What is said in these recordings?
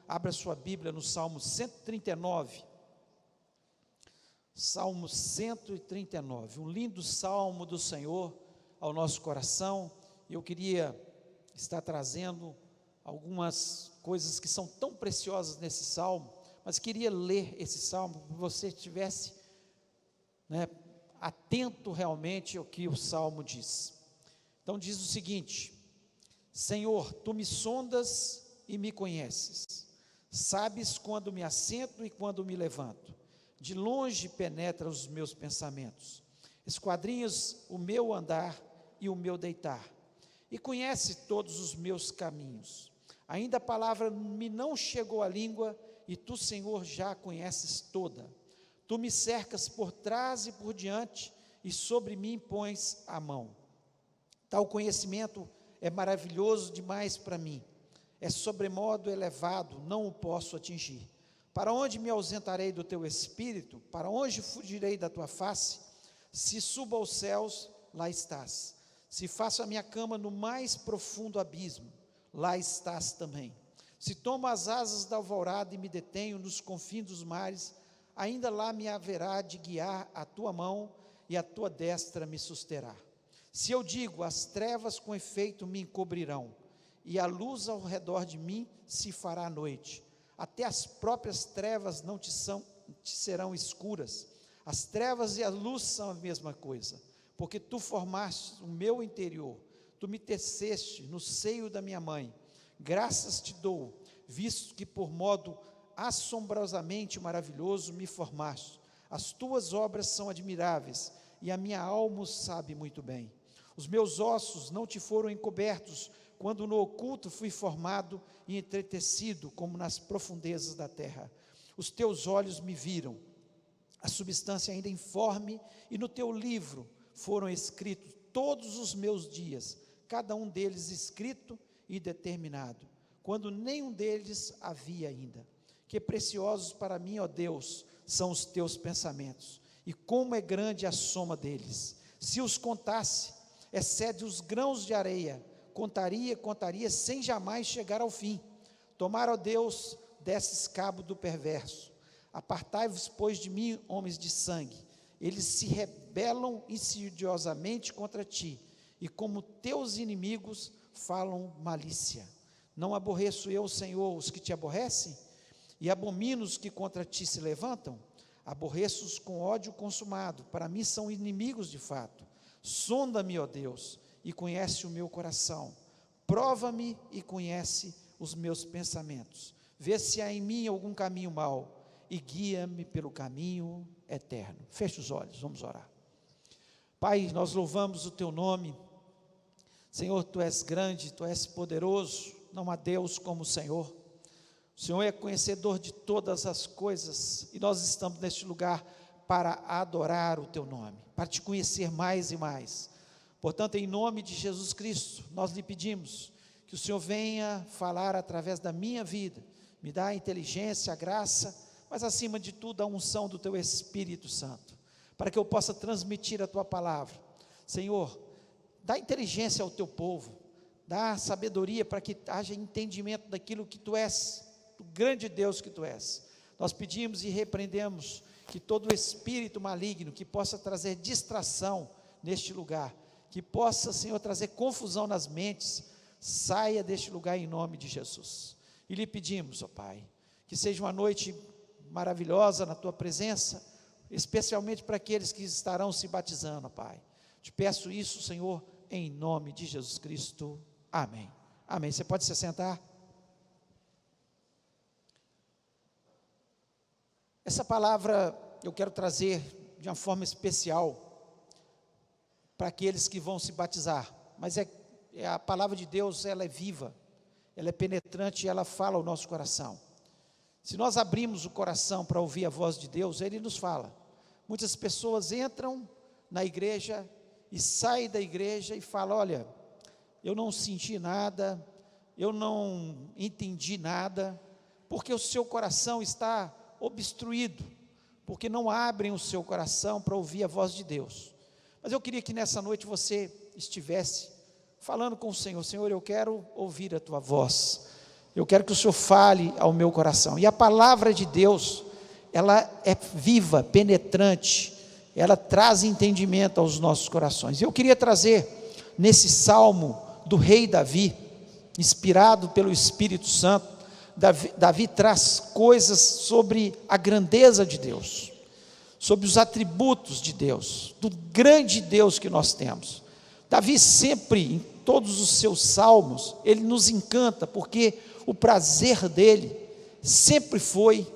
abra sua Bíblia no Salmo 139. Salmo 139, um lindo salmo do Senhor ao nosso coração. Eu queria estar trazendo algumas coisas que são tão preciosas nesse salmo, mas queria ler esse salmo para que você estivesse, atento realmente ao que o salmo diz. Então diz o seguinte: Senhor, tu me sondas e me conheces, sabes quando me assento e quando me levanto, de longe penetra os meus pensamentos, esquadrinhas o meu andar e o meu deitar, e conhece todos os meus caminhos. Ainda a palavra me não chegou à língua, e tu, Senhor, já a conheces toda. Tu me cercas por trás e por diante, e sobre mim pões a mão. Tal conhecimento é maravilhoso demais para mim, é sobremodo elevado, não o posso atingir. Para onde me ausentarei do teu espírito? Para onde fugirei da tua face? Se subo aos céus, lá estás. Se faço a minha cama no mais profundo abismo, lá estás também. Se tomo as asas da alvorada e me detenho nos confins dos mares, ainda lá me haverá de guiar a tua mão e a tua destra me susterá. Se eu digo, as trevas com efeito me encobrirão, e a luz ao redor de mim se fará noite, até as próprias trevas não te serão escuras. As trevas e a luz são a mesma coisa, porque tu formaste o meu interior, tu me teceste no seio da minha mãe. Graças te dou, visto que por modo assombrosamente maravilhoso me formaste. As tuas obras são admiráveis, e a minha alma o sabe muito bem. Os meus ossos não te foram encobertos, quando no oculto fui formado e entretecido, como nas profundezas da terra. Os teus olhos me viram, a substância ainda informe, e no teu livro foram escritos todos os meus dias, cada um deles escrito e determinado, quando nenhum deles havia ainda. Que preciosos para mim, ó Deus, são os teus pensamentos, e como é grande a soma deles. Se os contasse, excede os grãos de areia. Contaria, sem jamais chegar ao fim. Tomara, ó Deus, desses cabo do perverso. Apartai-vos, pois, de mim, homens de sangue. Eles se rebelam insidiosamente contra ti, e como teus inimigos falam malícia. Não aborreço eu, Senhor, os que te aborrecem? E abomino os que contra ti se levantam? Aborreço-os com ódio consumado, para mim são inimigos de fato. Sonda-me, ó Deus, e conhece o meu coração, prova-me e conhece os meus pensamentos, vê se há em mim algum caminho mau, e guia-me pelo caminho eterno. Feche os olhos, vamos orar. Pai, nós louvamos o teu nome. Senhor, tu és grande, tu és poderoso, não há Deus como o Senhor. O Senhor é conhecedor de todas as coisas, e nós estamos neste lugar para adorar o teu nome, para te conhecer mais e mais. Portanto, em nome de Jesus Cristo, nós lhe pedimos que o Senhor venha falar através da minha vida, me dá a inteligência, a graça, mas acima de tudo a unção do teu Espírito Santo, para que eu possa transmitir a tua palavra. Senhor, dá inteligência ao teu povo, dá sabedoria para que haja entendimento daquilo que tu és, do grande Deus que tu és. Nós pedimos e repreendemos que todo espírito maligno que possa trazer distração neste lugar, que possa, Senhor, trazer confusão nas mentes, saia deste lugar em nome de Jesus. E lhe pedimos, ó Pai, que seja uma noite maravilhosa na tua presença, especialmente para aqueles que estarão se batizando, ó Pai. Te peço isso, Senhor, em nome de Jesus Cristo. Amém. Amém. Você pode se sentar? Essa palavra eu quero trazer de uma forma especial para aqueles que vão se batizar, mas a palavra de Deus, ela é viva, ela é penetrante e ela fala ao nosso coração. Se nós abrimos o coração para ouvir a voz de Deus, Ele nos fala. Muitas pessoas entram na igreja e saem da igreja e falam: olha, eu não senti nada, eu não entendi nada, porque o seu coração está obstruído, porque não abrem o seu coração para ouvir a voz de Deus. Mas eu queria que nessa noite você estivesse falando com o Senhor: Senhor, eu quero ouvir a tua voz, eu quero que o Senhor fale ao meu coração. E a palavra de Deus, ela é viva, penetrante, ela traz entendimento aos nossos corações. Eu queria trazer nesse salmo do rei Davi, inspirado pelo Espírito Santo. Davi traz coisas sobre a grandeza de Deus, sobre os atributos de Deus, do grande Deus que nós temos. Davi sempre, em todos os seus salmos, ele nos encanta, porque o prazer dele sempre foi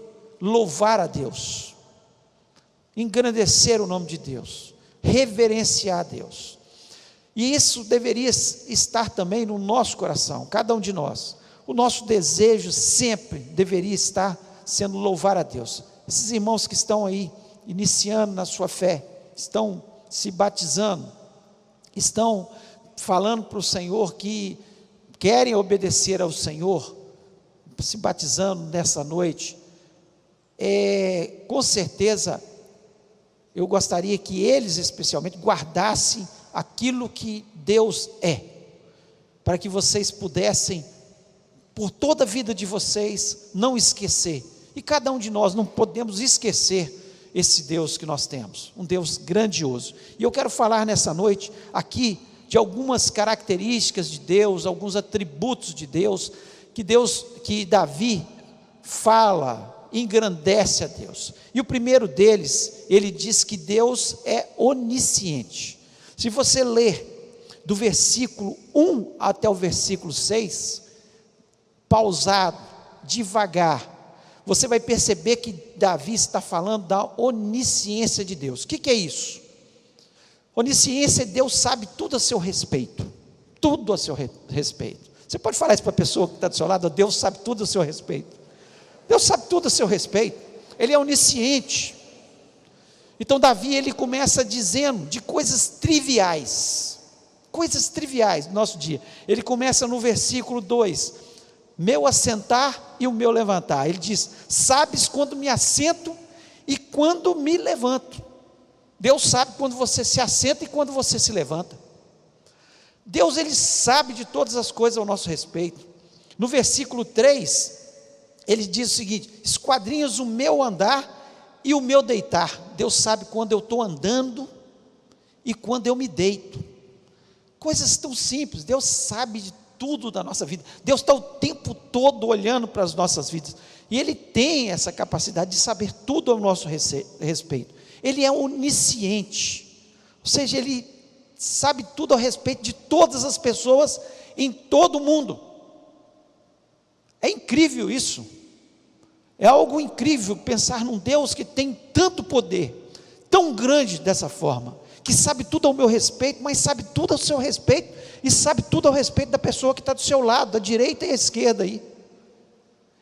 louvar a Deus, engrandecer o nome de Deus, reverenciar a Deus. E isso deveria estar também no nosso coração, cada um de nós. O nosso desejo sempre deveria estar sendo louvar a Deus. Esses irmãos que estão aí, iniciando na sua fé, estão se batizando, estão falando para o Senhor que querem obedecer ao Senhor, se batizando nessa noite, com certeza, eu gostaria que eles especialmente guardassem aquilo que Deus é, para que vocês pudessem, por toda a vida de vocês, não esquecer. E cada um de nós não podemos esquecer esse Deus que nós temos, um Deus grandioso. E eu quero falar nessa noite aqui de algumas características de Deus, alguns atributos de Deus, que Davi fala, engrandece a Deus. E o primeiro deles, ele diz que Deus é onisciente. Se você ler do versículo 1 até o versículo 6, pausado, devagar, você vai perceber que Davi está falando da onisciência de Deus. O que é isso? Onisciência, Deus sabe tudo a seu respeito, tudo a seu respeito. Você pode falar isso para a pessoa que está do seu lado: Deus sabe tudo a seu respeito. Deus sabe tudo a seu respeito, Ele é onisciente. Então Davi, ele começa dizendo de coisas triviais no nosso dia. Ele começa no versículo 2, meu assentar e o meu levantar. Ele diz: sabes quando me assento e quando me levanto. Deus sabe quando você se assenta e quando você se levanta. Deus, ele sabe de todas as coisas ao nosso respeito. No versículo 3, ele diz o seguinte: esquadrinhas o meu andar e o meu deitar. Deus sabe quando eu estou andando e quando eu me deito. Coisas tão simples. Deus sabe de tudo da nossa vida. Deus está o tempo todo olhando para as nossas vidas, e Ele tem essa capacidade de saber tudo ao nosso respeito. Ele é onisciente, ou seja, Ele sabe tudo a respeito de todas as pessoas em todo o mundo. É incrível isso. É algo incrível pensar num Deus que tem tanto poder, tão grande dessa forma, que sabe tudo ao meu respeito, mas sabe tudo ao seu respeito, e sabe tudo ao respeito da pessoa que está do seu lado, da direita e à esquerda aí.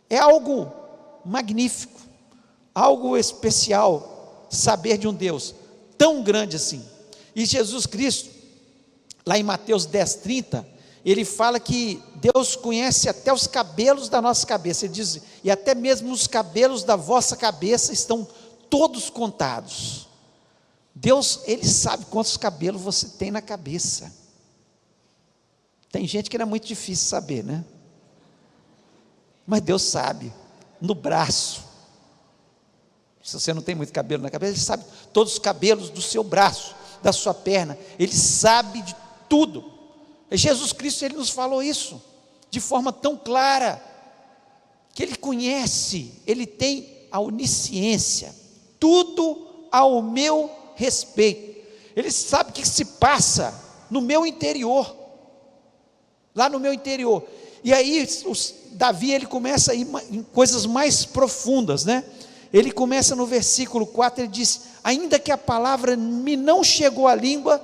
É algo magnífico, algo especial, saber de um Deus tão grande assim. E Jesus Cristo, lá em Mateus 10:30, ele fala que Deus conhece até os cabelos da nossa cabeça. Ele diz: e até mesmo os cabelos da vossa cabeça estão todos contados. Deus, ele sabe quantos cabelos você tem na cabeça. Tem gente que não é muito difícil saber, né? Mas Deus sabe, no braço. Se você não tem muito cabelo na cabeça, Ele sabe todos os cabelos do seu braço, da sua perna. Ele sabe de tudo. E Jesus Cristo, Ele nos falou isso de forma tão clara, que Ele conhece, Ele tem a onisciência, tudo ao meu respeito. Ele sabe o que se passa no meu interior, lá no meu interior. E aí Davi, ele começa a ir em coisas mais profundas, né? Ele começa no versículo 4, ele diz: ainda que a palavra me não chegou à língua,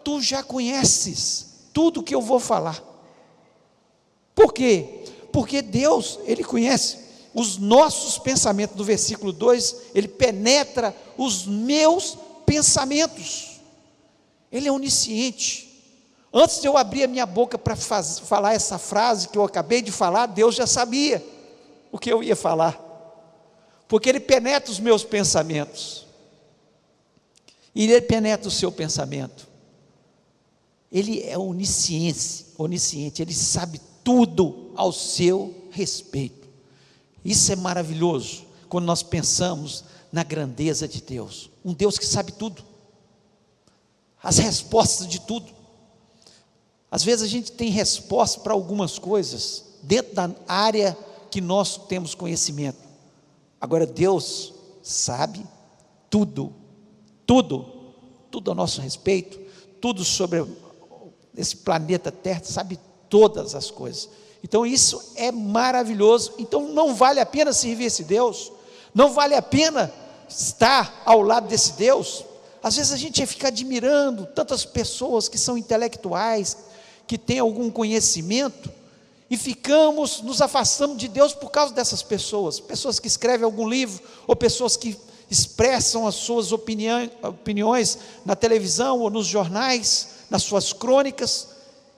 tu já conheces tudo que eu vou falar. Por quê? Porque Deus, Ele conhece os nossos pensamentos. No versículo 2, Ele penetra os meus pensamentos. Ele é onisciente. Antes de eu abrir a minha boca para falar essa frase que eu acabei de falar, Deus já sabia o que eu ia falar, porque Ele penetra os meus pensamentos, e Ele penetra o seu pensamento. Ele é onisciente, Ele sabe tudo ao seu respeito. Isso é maravilhoso, quando nós pensamos na grandeza de Deus, um Deus que sabe tudo, as respostas de tudo. Às vezes a gente tem resposta para algumas coisas, dentro da área que nós temos conhecimento. Agora Deus sabe tudo, tudo, tudo a nosso respeito, tudo sobre esse planeta Terra, sabe todas as coisas. Então isso é maravilhoso. Então não vale a pena servir esse Deus, não vale a pena estar ao lado desse Deus. Às vezes a gente fica admirando tantas pessoas que são intelectuais, que têm algum conhecimento, e ficamos nos afastando de Deus por causa dessas pessoas, pessoas que escrevem algum livro, ou pessoas que expressam as suas opiniões na televisão ou nos jornais, nas suas crônicas,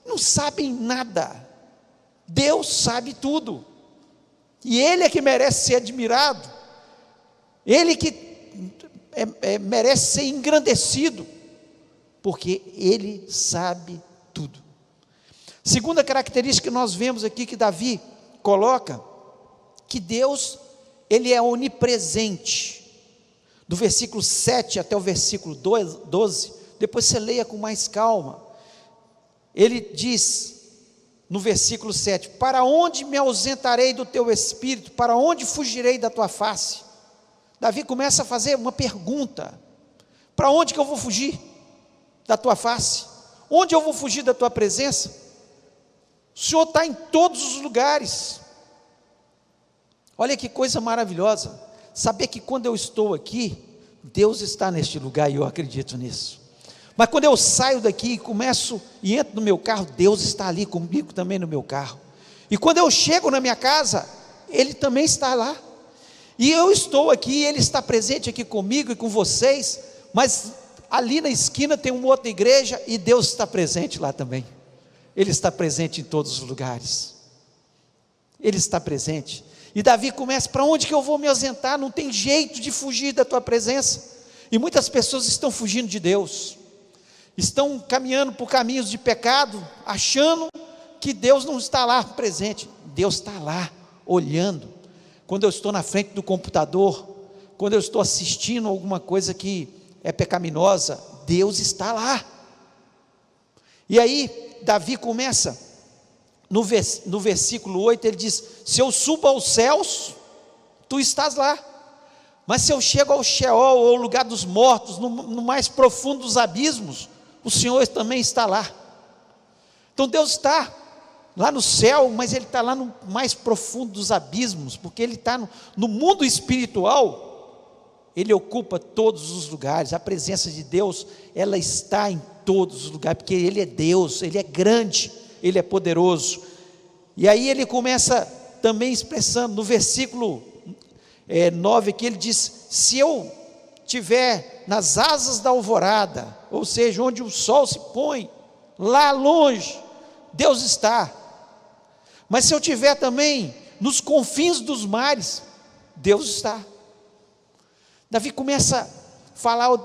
não sabem nada. Deus sabe tudo, e Ele é que merece ser admirado, Ele que merece ser engrandecido, porque Ele sabe tudo. Segunda característica que nós vemos aqui que Davi coloca, que Deus, Ele é onipresente. Do versículo 7 até o versículo 12, depois você leia com mais calma. Ele diz, no versículo 7, para onde me ausentarei do teu espírito, para onde fugirei da tua face? Davi começa a fazer uma pergunta, para onde que eu vou fugir da tua face? Onde eu vou fugir da tua presença? O Senhor está em todos os lugares. Olha que coisa maravilhosa, saber que quando eu estou aqui, Deus está neste lugar, e eu acredito nisso. Mas quando eu saio daqui e começo e entro no meu carro, Deus está ali comigo também no meu carro. E quando eu chego na minha casa, Ele também está lá. E eu estou aqui, Ele está presente aqui comigo e com vocês, mas ali na esquina tem uma outra igreja e Deus está presente lá também. Ele está presente em todos os lugares. Ele está presente. E Davi começa, para onde que eu vou me ausentar? Não tem jeito de fugir da tua presença. E muitas pessoas estão fugindo de Deus, estão caminhando por caminhos de pecado, achando que Deus não está lá presente. Deus está lá, olhando. Quando eu estou na frente do computador, quando eu estou assistindo alguma coisa que é pecaminosa, Deus está lá. E aí Davi começa, no versículo 8, ele diz, se eu subo aos céus, tu estás lá, mas se eu chego ao Sheol, ao lugar dos mortos, no mais profundo dos abismos, o Senhor também está lá. Então Deus está lá no céu, mas Ele está lá no mais profundo dos abismos, porque Ele está no mundo espiritual, Ele ocupa todos os lugares. A presença de Deus, ela está em todos os lugares, porque Ele é Deus, Ele é grande, Ele é poderoso. E aí ele começa também expressando, no versículo 9 aqui, ele diz, se eu estiver nas asas da alvorada, ou seja, onde o sol se põe, lá longe, Deus está. Mas se eu estiver também nos confins dos mares, Deus está. Davi começa a falar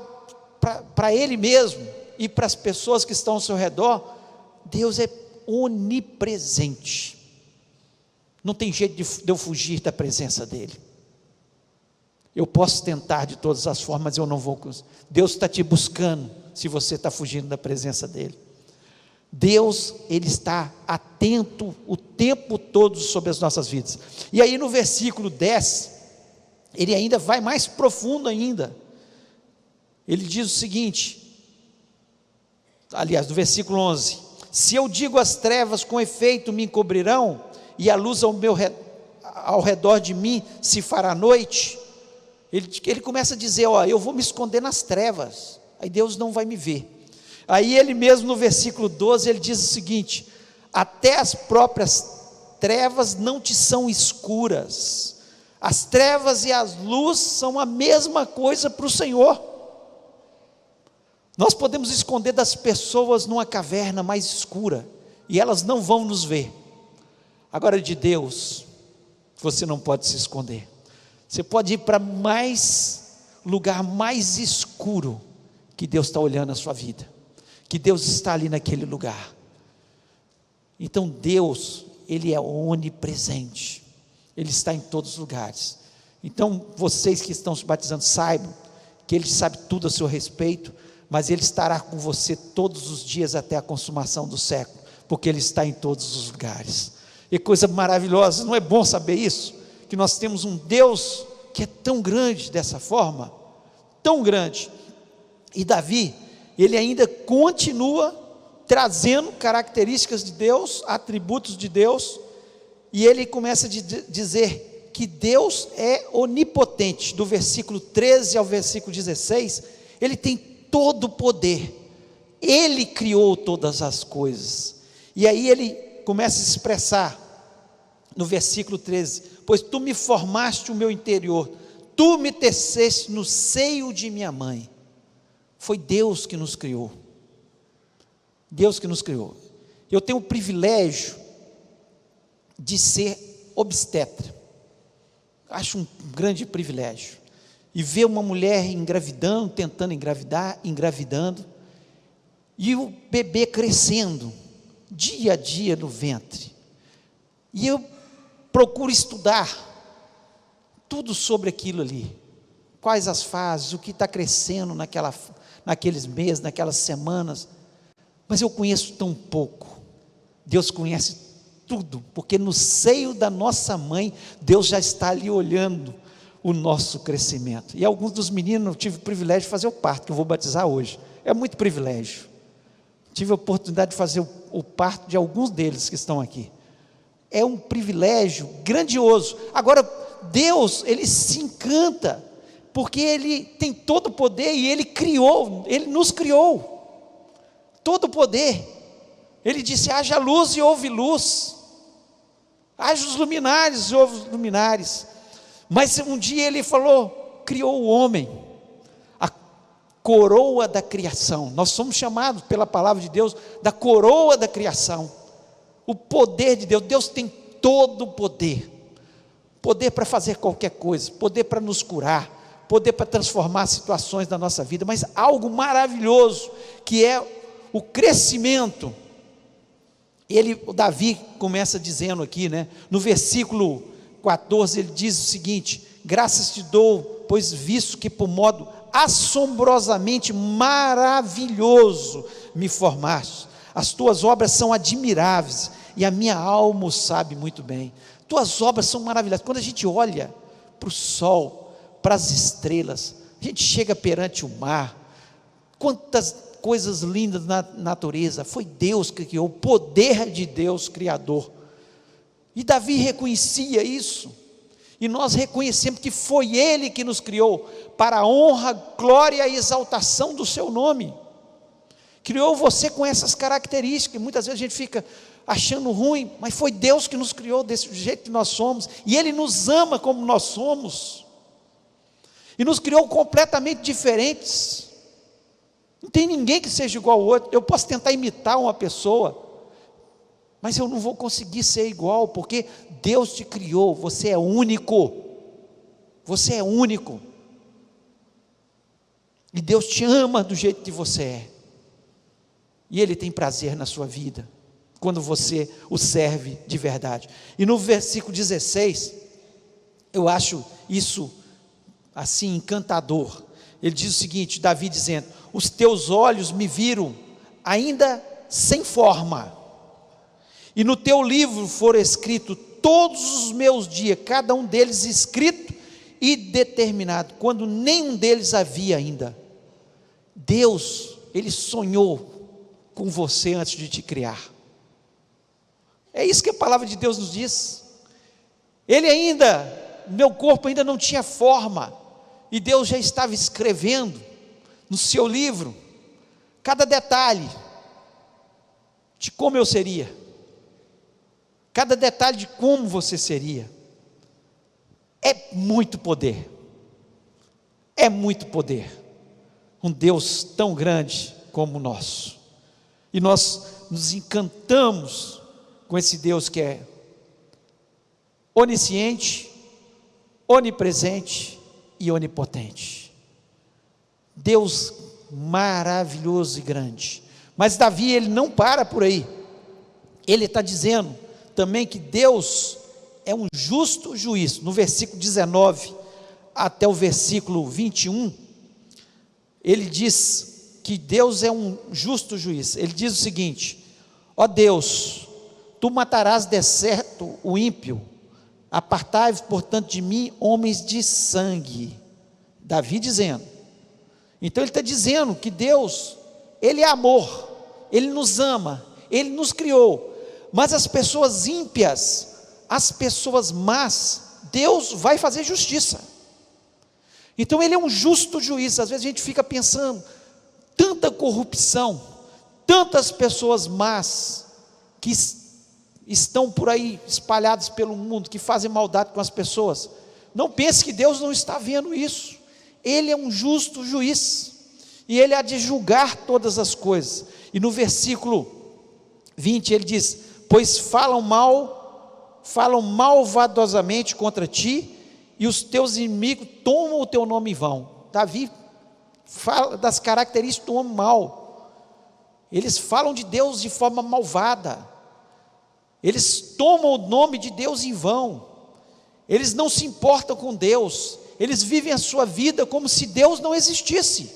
para ele mesmo e para as pessoas que estão ao seu redor, Deus é onipresente, não tem jeito de eu fugir da presença dEle. Eu posso tentar de todas as formas, mas eu não vou. Deus está te buscando, se você está fugindo da presença dEle. Deus, Ele está atento o tempo todo sobre as nossas vidas. E aí no versículo 10, ele ainda vai mais profundo ainda. Ele diz o seguinte, aliás, do versículo 11, se eu digo as trevas com efeito me encobrirão, e a luz ao redor de mim se fará noite, ele começa a dizer, eu vou me esconder nas trevas, aí Deus não vai me ver. Aí ele mesmo no versículo 12, ele diz o seguinte, até as próprias trevas não te são escuras, as trevas e as luzes são a mesma coisa para o Senhor. Nós podemos esconder das pessoas numa caverna mais escura, e elas não vão nos ver. Agora de Deus, você não pode se esconder. Você pode ir para lugar mais escuro, que Deus está olhando a sua vida, que Deus está ali naquele lugar. Então Deus, Ele é onipresente, Ele está em todos os lugares. Então, vocês que estão se batizando, saibam que Ele sabe tudo a seu respeito, mas Ele estará com você todos os dias até a consumação do século, porque Ele está em todos os lugares. E coisa maravilhosa, não é bom saber isso? Que nós temos um Deus que é tão grande dessa forma, tão grande. E Davi, ele ainda continua trazendo características de Deus, atributos de Deus, e ele começa a dizer que Deus é onipotente. Do versículo 13 ao versículo 16, ele tem todo o poder, Ele criou todas as coisas. E aí ele começa a expressar no versículo 13: pois tu me formaste o meu interior, tu me teceste no seio de minha mãe. Foi Deus que nos criou, Deus que nos criou. Eu tenho o privilégio de ser obstetra, acho um grande privilégio, e ver uma mulher engravidando, tentando engravidar, engravidando, e o bebê crescendo, dia a dia no ventre, e eu procuro estudar tudo sobre aquilo ali, quais as fases, o que está crescendo naqueles meses, naquelas semanas, mas eu conheço tão pouco. Deus conhece tudo, porque no seio da nossa mãe, Deus já está ali olhando o nosso crescimento. E alguns dos meninos, eu tive o privilégio de fazer o parto, que eu vou batizar hoje, é muito privilégio. Tive a oportunidade de fazer o parto de alguns deles que estão aqui. É um privilégio grandioso. Agora, Deus, Ele se encanta, porque Ele tem todo o poder, e Ele criou, Ele nos criou, todo o poder. Ele disse: haja luz e houve luz, haja os luminares e houve os luminares. Mas um dia Ele falou, criou o homem, a coroa da criação. Nós somos chamados pela palavra de Deus da coroa da criação. O poder de Deus, Deus tem todo o poder, poder para fazer qualquer coisa, poder para nos curar, poder para transformar situações da nossa vida, mas algo maravilhoso, que é o crescimento. O Davi começa dizendo aqui, no versículo 14, ele diz o seguinte: graças te dou, pois visto que por modo assombrosamente maravilhoso me formaste, as tuas obras são admiráveis, e a minha alma o sabe muito bem. Tuas obras são maravilhosas. Quando a gente olha para o sol, para as estrelas, a gente chega perante o mar, quantas coisas lindas na natureza. Foi Deus que criou, o poder de Deus Criador. E Davi reconhecia isso, e nós reconhecemos que foi Ele que nos criou, para a honra, glória e exaltação do seu nome. Criou você com essas características, e muitas vezes a gente fica achando ruim, mas foi Deus que nos criou desse jeito que nós somos, e Ele nos ama como nós somos, e nos criou completamente diferentes. Não tem ninguém que seja igual ao outro. Eu posso tentar imitar uma pessoa, mas eu não vou conseguir ser igual, porque Deus te criou, você é único, você é único, e Deus te ama do jeito que você é, e Ele tem prazer na sua vida, quando você o serve de verdade. E no versículo 16, eu acho isso assim encantador. Ele diz o seguinte, Davi dizendo: os teus olhos me viram ainda sem forma, e no teu livro foram escritos todos os meus dias, cada um deles escrito e determinado, quando nenhum deles havia ainda. Deus, Ele sonhou com você antes de te criar. É isso que a palavra de Deus nos diz. Meu corpo ainda não tinha forma, e Deus já estava escrevendo no seu livro cada detalhe de como eu seria, cada detalhe de como você seria. É muito poder, é muito poder, um Deus tão grande como o nosso, e nós nos encantamos com esse Deus que é onisciente, onipresente e onipotente. Deus maravilhoso e grande. Mas Davi, ele não para por aí, ele está dizendo também que Deus é um justo juiz. No versículo 19 até o versículo 21, ele diz que Deus é um justo juiz. Ele diz o seguinte: ó Deus, tu matarás de certo o ímpio, apartai-vos, portanto, de mim, homens de sangue. Davi dizendo. Então ele está dizendo que Deus, Ele é amor, Ele nos ama, Ele nos criou, mas as pessoas ímpias, as pessoas más, Deus vai fazer justiça. Então Ele é um justo juiz. Às vezes a gente fica pensando, tanta corrupção, tantas pessoas más, que estão por aí espalhadas pelo mundo, que fazem maldade com as pessoas. Não pense que Deus não está vendo isso. Ele é um justo juiz, e Ele há de julgar todas as coisas. E no versículo 20 ele diz: pois falam malvadosamente contra ti, e os teus inimigos tomam o teu nome em vão. Davi fala das características do homem mau. Eles falam de Deus de forma malvada, eles tomam o nome de Deus em vão, eles não se importam com Deus, eles vivem a sua vida como se Deus não existisse,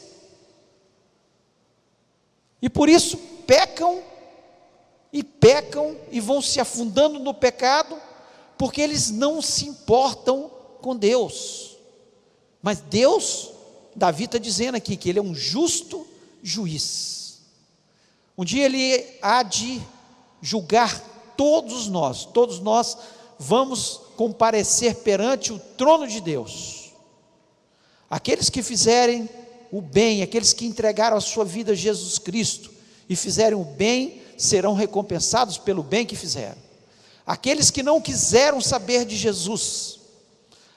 e por isso pecam e vão se afundando no pecado, porque eles não se importam com Deus. Mas Deus, Davi está dizendo aqui que Ele é um justo juiz. Um dia Ele há de julgar todos nós vamos comparecer perante o trono de Deus. Aqueles que fizerem o bem, aqueles que entregaram a sua vida a Jesus Cristo e fizerem o bem, serão recompensados pelo bem que fizeram. Aqueles que não quiseram saber de Jesus,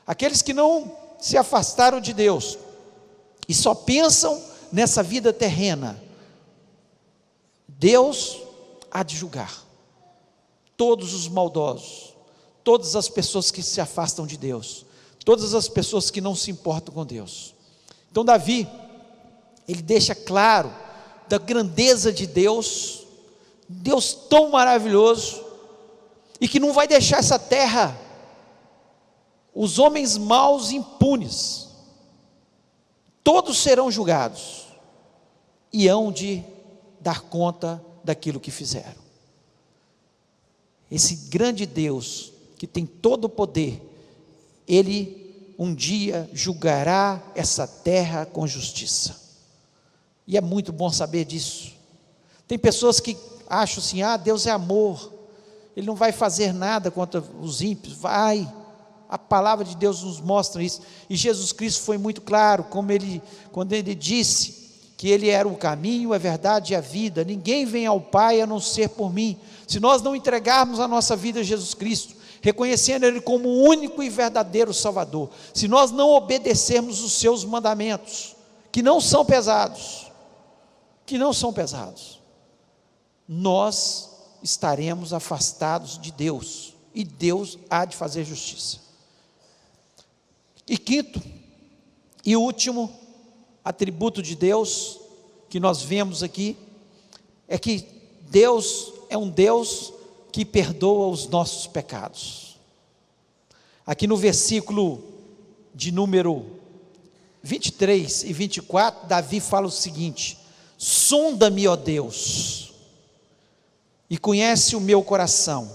aqueles que não se afastaram de Deus e só pensam nessa vida terrena, Deus há de julgar todos os maldosos, todas as pessoas que se afastam de Deus, todas as pessoas que não se importam com Deus. Então Davi, ele deixa claro da grandeza de Deus, Deus tão maravilhoso, e que não vai deixar essa terra, os homens maus impunes, todos serão julgados, e hão de dar conta daquilo que fizeram. Esse grande Deus, que tem todo o poder, Ele um dia julgará essa terra com justiça, e é muito bom saber disso. Tem pessoas que acham assim: Deus é amor, Ele não vai fazer nada contra os ímpios. Vai, a palavra de Deus nos mostra isso, e Jesus Cristo foi muito claro, quando Ele disse que Ele era o caminho, a verdade e a vida, ninguém vem ao Pai a não ser por mim. Se nós não entregarmos a nossa vida a Jesus Cristo, reconhecendo Ele como o único e verdadeiro Salvador, se nós não obedecermos os seus mandamentos, que não são pesados, nós estaremos afastados de Deus, e Deus há de fazer justiça. E quinto e último atributo de Deus que nós vemos aqui, é que Deus é um Deus que perdoa os nossos pecados. Aqui no versículo de número 23 e 24, Davi fala o seguinte: sonda-me, ó Deus, e conhece o meu coração,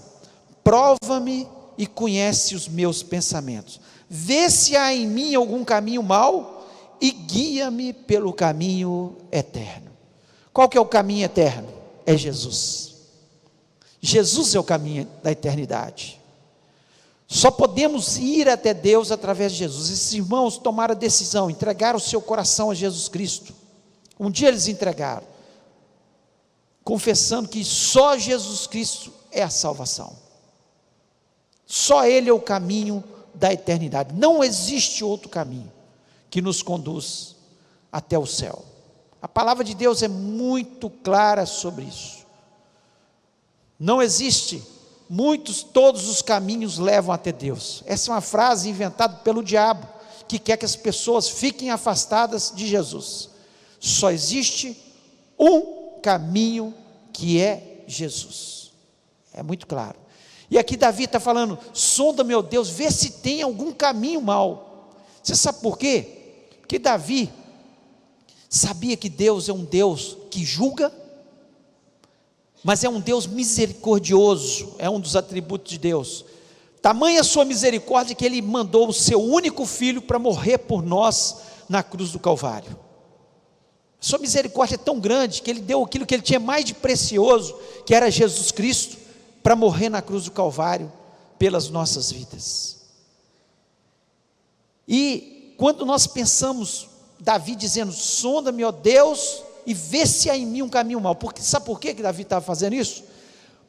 prova-me e conhece os meus pensamentos, vê se há em mim algum caminho mau, e guia-me pelo caminho eterno. Qual que é o caminho eterno? É Jesus. Jesus é o caminho da eternidade. Só podemos ir até Deus através de Jesus. Esses irmãos tomaram a decisão, entregaram o seu coração a Jesus Cristo. Um dia eles entregaram, confessando que só Jesus Cristo é a salvação, só Ele é o caminho da eternidade, não existe outro caminho que nos conduz até o céu. A palavra de Deus é muito clara sobre isso. Não existe todos os caminhos levam até Deus. Essa é uma frase inventada pelo diabo, que quer que as pessoas fiquem afastadas de Jesus. Só existe um caminho, que é Jesus. É muito claro. E aqui Davi está falando: sonda, meu Deus, vê se tem algum caminho mau. Você sabe por quê? Porque Davi sabia que Deus é um Deus que julga, mas é um Deus misericordioso, é um dos atributos de Deus. Tamanha a sua misericórdia que Ele mandou o seu único filho para morrer por nós na cruz do Calvário. Sua misericórdia é tão grande que Ele deu aquilo que Ele tinha mais de precioso, que era Jesus Cristo, para morrer na cruz do Calvário pelas nossas vidas. E quando nós pensamos, Davi dizendo: sonda-me, ó Deus, e vê se há em mim um caminho mau. Sabe por que Davi estava fazendo isso?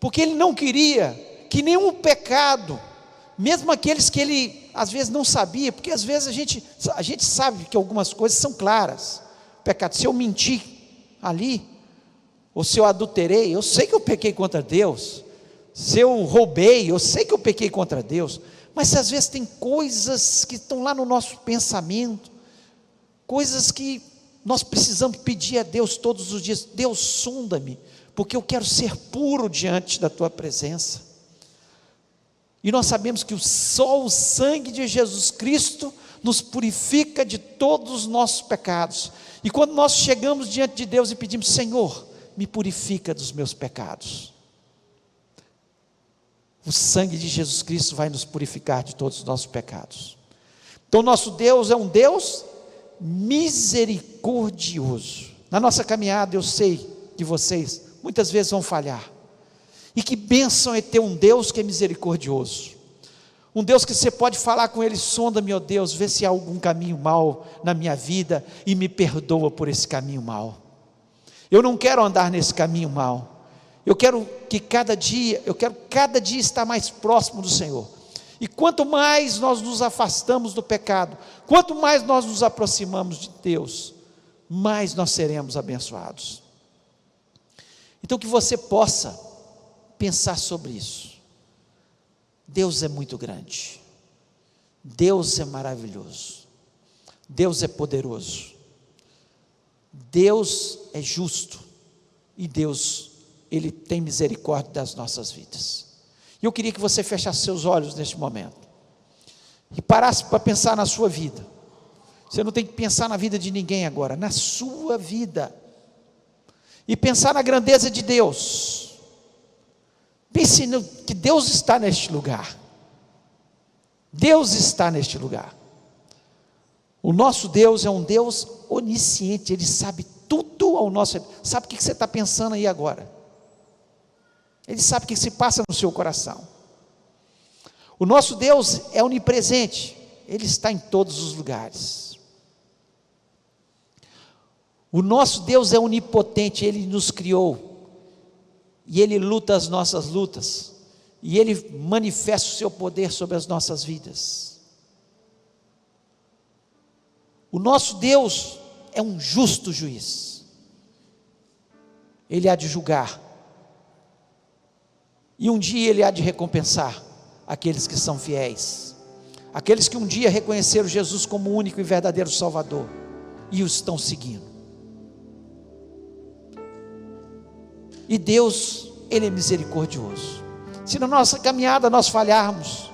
Porque ele não queria que nenhum pecado, mesmo aqueles que ele às vezes não sabia, porque às vezes a gente sabe que algumas coisas são claras. Pecado, se eu mentir ali, ou se eu adulterei, eu sei que eu pequei contra Deus. Se eu roubei, eu sei que eu pequei contra Deus. Mas às vezes tem coisas que estão lá no nosso pensamento, coisas que nós precisamos pedir a Deus todos os dias: Deus, sonda-me, porque eu quero ser puro diante da tua presença. E nós sabemos que só o sangue de Jesus Cristo nos purifica de todos os nossos pecados. E quando nós chegamos diante de Deus e pedimos: Senhor, me purifica dos meus pecados, o sangue de Jesus Cristo vai nos purificar de todos os nossos pecados. Então nosso Deus é um Deus misericordioso. Na nossa caminhada, eu sei que vocês muitas vezes vão falhar, e que bênção é ter um Deus que é misericordioso, um Deus que você pode falar com Ele: sonda-me, ó Deus, vê se há algum caminho mau na minha vida, e me perdoa por esse caminho mau. Eu não quero andar nesse caminho mau, eu quero cada dia estar mais próximo do Senhor. E quanto mais nós nos afastamos do pecado, quanto mais nós nos aproximamos de Deus, mais nós seremos abençoados. Então que você possa pensar sobre isso. Deus é muito grande, Deus é maravilhoso, Deus é poderoso, Deus é justo, e Deus, Ele tem misericórdia das nossas vidas. E eu queria que você fechasse seus olhos neste momento e parasse para pensar na sua vida. Você não tem que pensar na vida de ninguém agora, na sua vida, e pensar na grandeza de Deus. Pense que Deus está neste lugar. Deus está neste lugar. O nosso Deus é um Deus onisciente, Ele sabe tudo ao nosso. Sabe o que você está pensando aí agora? Ele sabe o que se passa no seu coração. O nosso Deus é onipresente, Ele está em todos os lugares. O nosso Deus é onipotente, Ele nos criou, e Ele luta as nossas lutas, e Ele manifesta o seu poder sobre as nossas vidas. O nosso Deus é um justo juiz, Ele há de julgar, e um dia Ele há de recompensar aqueles que são fiéis, aqueles que um dia reconheceram Jesus como o único e verdadeiro Salvador, e o estão seguindo. E Deus, Ele é misericordioso. Se na nossa caminhada nós falharmos,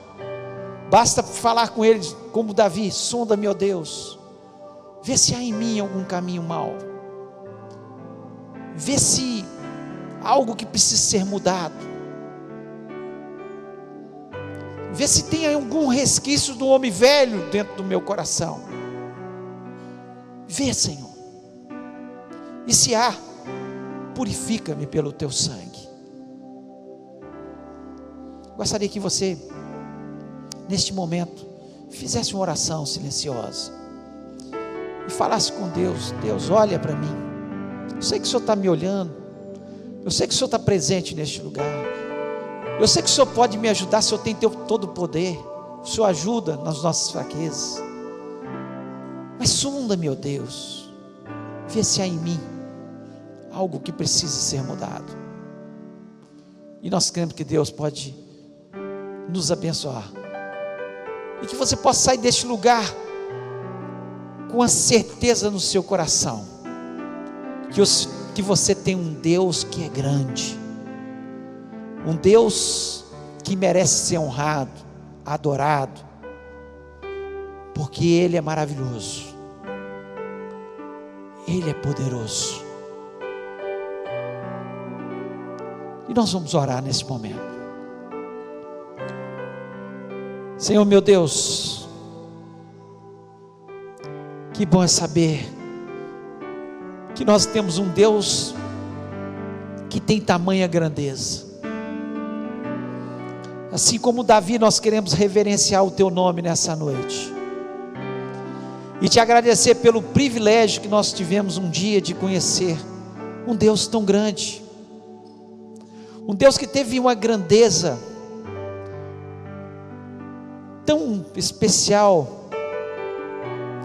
basta falar com Ele como Davi: sonda-me, ó Deus, vê se há em mim algum caminho mau, vê se há algo que precisa ser mudado, vê se tem algum resquício do homem velho dentro do meu coração. Vê, Senhor, e se há, purifica-me pelo teu sangue. Gostaria que você, neste momento, fizesse uma oração silenciosa e falasse com Deus: Deus, olha para mim, eu sei que o Senhor está me olhando, eu sei que o Senhor está presente neste lugar, eu sei que o Senhor pode me ajudar, o Senhor tem todo o poder, o Senhor ajuda nas nossas fraquezas, mas sonda-me, ó Deus, vê se há em mim algo que precisa ser mudado. E nós cremos que Deus pode nos abençoar, e que você possa sair deste lugar com a certeza no seu coração que você tem um Deus que é grande, um Deus que merece ser honrado, adorado, porque Ele é maravilhoso, Ele é poderoso. E nós vamos orar nesse momento. Senhor meu Deus, que bom é saber que nós temos um Deus que tem tamanha grandeza. Assim como Davi, nós queremos reverenciar o Teu nome nessa noite, e Te agradecer pelo privilégio que nós tivemos um dia de conhecer um Deus tão grande, um Deus que teve uma grandeza tão especial,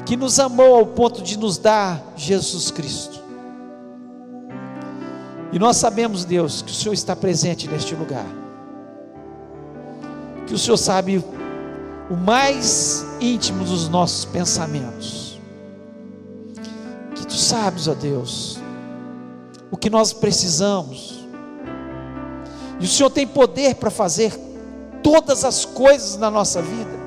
que nos amou ao ponto de nos dar Jesus Cristo. E nós sabemos, Deus, que o Senhor está presente neste lugar, que o Senhor sabe o mais íntimo dos nossos pensamentos, que Tu sabes, ó Deus, o que nós precisamos, e o Senhor tem poder para fazer todas as coisas na nossa vida.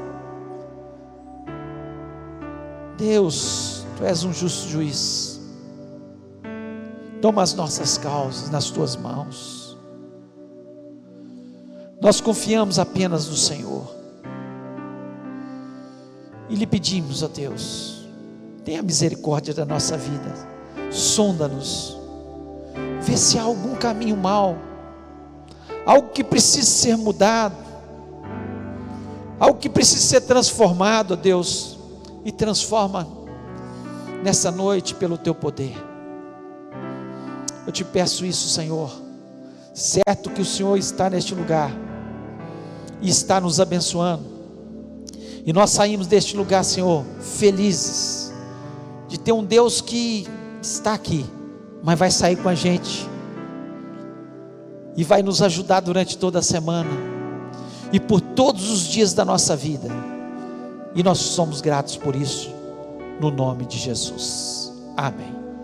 Deus, Tu és um justo juiz. Toma as nossas causas nas Tuas mãos. Nós confiamos apenas no Senhor e lhe pedimos, ó Deus, tenha misericórdia da nossa vida, sonda-nos, vê se há algum caminho mau, algo que precisa ser mudado, algo que precisa ser transformado, ó Deus, e transforma nessa noite pelo Teu poder. Eu Te peço isso, Senhor, certo que o Senhor está neste lugar e está nos abençoando, e nós saímos deste lugar, Senhor, felizes de ter um Deus que está aqui, mas vai sair com a gente e vai nos ajudar durante toda a semana e por todos os dias da nossa vida, e nós somos gratos por isso, no nome de Jesus, amém.